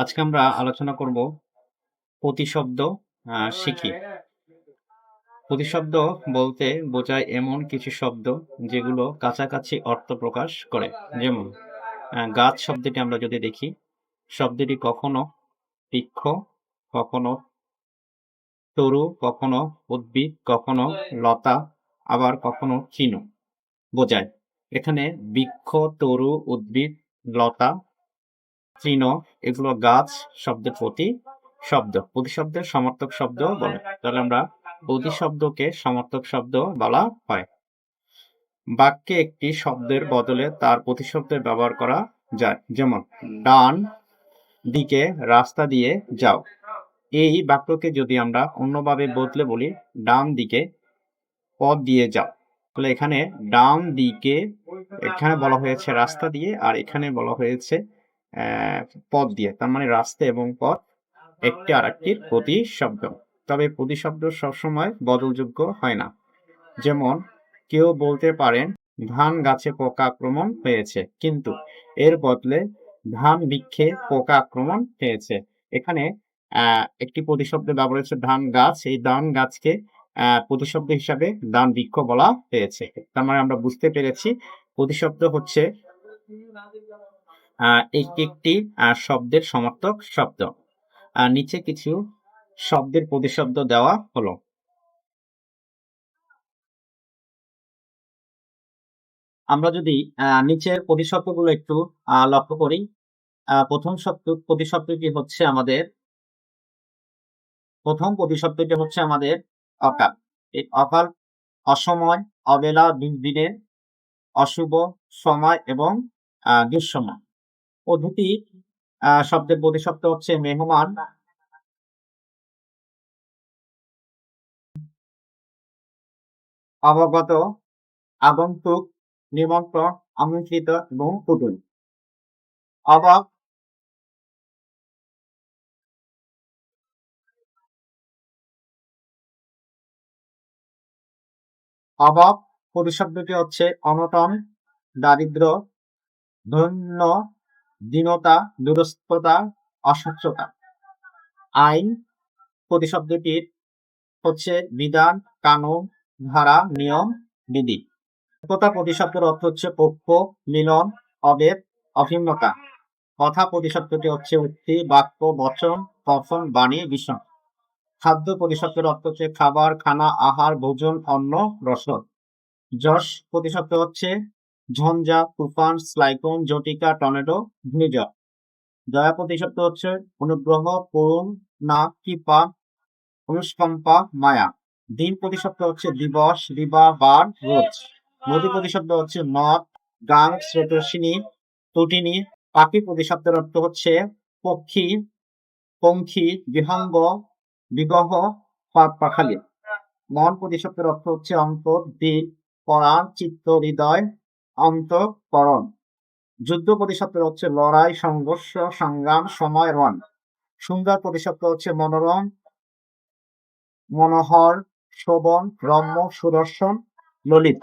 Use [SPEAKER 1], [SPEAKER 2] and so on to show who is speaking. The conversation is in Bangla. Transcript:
[SPEAKER 1] আজকে আমরা আলোচনা করব প্রতিশব্দ শিখি। প্রতিশব্দ বলতে বোঝায় এমন কিছু শব্দ যেগুলো কাছাকাছি অর্থ প্রকাশ করে। যেমন গাছ শব্দটি আমরা যদি দেখি, শব্দটি কখনো বৃক্ষ, কখনো তরু, কখনো উদ্ভিদ, কখনো লতা, আবার কখনো তৃণ বোঝায়। এখানে বৃক্ষ, তরু, উদ্ভিদ, লতা, তৃণ এগুলো গাছ শব্দের প্রতিশব্দ। প্রতিশব্দের সমার্থক শব্দ বলে। তাহলে আমরা প্রতিশব্দকে সমার্থক শব্দ বলা হয়। বাক্যে একটি শব্দের বদলে তার প্রতিশব্দের ব্যবহার করা যায়। যেমন ডান দিকে রাস্তা দিয়ে যাও। এই বাক্যকে যদি আমরা অন্যভাবে বদলে বলি ডান দিকে পথ দিয়ে যাও, তাহলে এখানে ডান দিকে এখানে বলা হয়েছে রাস্তা দিয়ে, আর এখানে বলা হয়েছে পথ দিয়ে। তার মানে রাস্তা এবং পথ একটি আরেকটির প্রতিশব্দ। তবে প্রতিশব্দ সবসময় বদলযোগ্য হয় না। যেমন কেউ বলতে পারেন ধান গাছে পোকা আক্রমণ হয়েছে, কিন্তু এর বদলে ধান বৃক্ষে পোকা আক্রমণ হয়েছে। এখানে একটি প্রতিশব্দ ব্যবহার হয়েছে ধান গাছ। এই ধান গাছকে প্রতিশব্দ হিসাবে ধান বৃক্ষ বলা হয়েছে। তার মানে আমরা বুঝতে পেরেছি প্রতিশব্দ হচ্ছে একটি শব্দের সমার্থক শব্দ। নিচে কিছু শব্দের প্রতিশব্দ দেওয়া হলো। আমরা যদি নিচের প্রতিশব্দগুলো একটু লক্ষ্য করি, প্রথম প্রতিশব্দটি হচ্ছে আমাদের অকাল। এই অকাল অসময়, অবেলা, দুর্দিনের, অশুভ সময় এবং দুঃসময়। পদ্ধতি শব্দের প্রতিশব্দ হচ্ছে মেহমান, অবগত, আগন্তুক, নিমন্ত্রণ, আমন্ত্রিত এবং কুটুম। অবাক অভাব প্রতিশব্দটি হচ্ছে অনটন, দারিদ্র, ধন্য, দীনতা, দুরস্থতা, অস্বচ্ছতা। আইন প্রতিশব্দটির হচ্ছে বিধান, কানুন, ধারা, নিয়ম, বিধি। একতা প্রতিশব্দের অর্থ হচ্ছে পক্ষ, মিলন, অভেদ, অভিন্নতা। কথা প্রতিশব্দটি হচ্ছে উক্তি, বাক্য, বচন, কথন, বাণী, বিষয়। খাদ্য প্রতিশব্দের অর্থ হচ্ছে খাবার, খানা, আহার, ভোজন, অন্ন, রসদ। যশ প্রতিশব্দ হচ্ছে ঝঞ্ঝা, তুফান, সাইক্লোন, জটিকা, টর্নেডো, ঘূর্ণিঝড়। দয়া প্রতিশব্দ হচ্ছে অনুগ্রহ, করুণা, কৃপা, অনুকম্পা, মায়া। দিন প্রতিশব্দ হচ্ছে দিবস, দিবা, বার, রোজ। নদী প্রতিশব্দ হচ্ছে নদ, গাং, স্রোতস্বিনী, তটিনী। পাখি প্রতিশব্দের অর্থ হচ্ছে পক্ষী, পঙ্খী, বিহঙ্গ, বিগহ, পাখালি। মন প্রতিশব্দের অর্থ হচ্ছে অন্তর, দিক, পরাণ, চিত্ত, হৃদয়, অন্তঃকরণ। যুদ্ধ প্রতিশব্দ হচ্ছে লড়াই, সংঘর্ষ, সংগ্রাম, সময়, রণ। সুন্দর প্রতিশব্দ হচ্ছে মনোরম, মনোহর, শোভন, রম্য, সুদর্শন, ললিত।